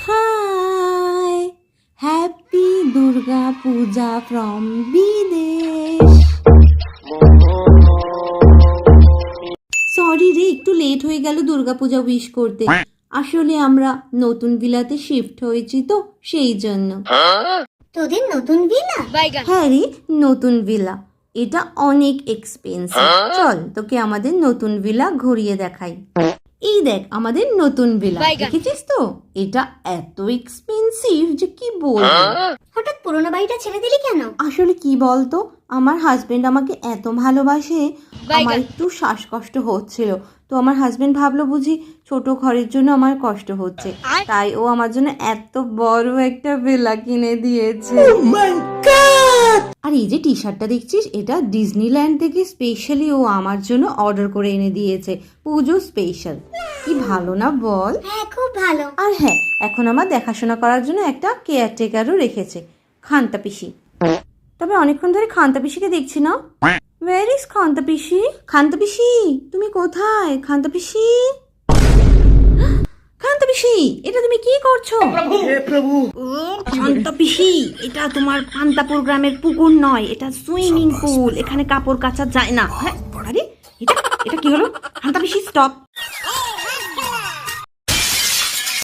High, happy Durga Puja from বিদেশ। Sorry রে, একটু লেট হয়ে গেল দুর্গা পূজা উইশ করতে। আসলে আমরা নতুন ভিলাতে শিফট হয়েছি তো সেই জন্য। তোদের নতুন ভিলা? হ্যাঁ রে, নতুন ভিলা। এটা অনেক এক্সপেন্সিভ। চল তোকে আমাদের নতুন ভিলা ঘুরিয়ে দেখাই। এই দেখ আমাদের নতুন ভিলা, দেখেছিস তো? এটা এত এক্সপেন্সিভ যে কি বলবো। হঠাৎ পুরোনো বাড়িটা ছেড়ে দিলি কেন? আসলে কি বলতো, আমার হাজবেন্ড আমাকে এত ভালোবাসে, আমার একটু শ্বাসকষ্ট হচ্ছিল। তো আমার হাজবেন্ড ভাবলো বুঝি ছোট ঘরের জন্য আমার কষ্ট হচ্ছে, তাই ও আমার জন্য এত বড় একটা ভিলা কিনে দিয়েছে। আর এই যে টি শার্টটা দেখছিস, এটা ডিজনিল্যান্ড থেকে স্পেশালি ও আমার জন্য অর্ডার করে এনে দিয়েছে, পুজো স্পেশাল। কি ভালো না বল? হ্যাঁ, খুব ভালো। আর হ্যাঁ, এখন আমার দেখাশোনা করার জন্য একটা কেয়ারটেকারও রেখেছে, খান্তা পিসি। তবে অনেকক্ষণ ধরে খান্তা পিসিকে দেখছি না। ওয়্যার ইজ খান্তা পিসি? খান্তা পিসি তুমি কোথায়? খান্তা পিসি, খান্তা পিসি, এটা তুমি কি করছো? ও খান্তা পিসি, এটা তোমার পান্তাপুর গ্রামের পুকুর নয়, এটা সুইমিং পুল। এখানে কাপড় কাচা যায় না। হ্যাঁ, আরে এটা এটা কি হলো? খান্তা পিসি স্টপ।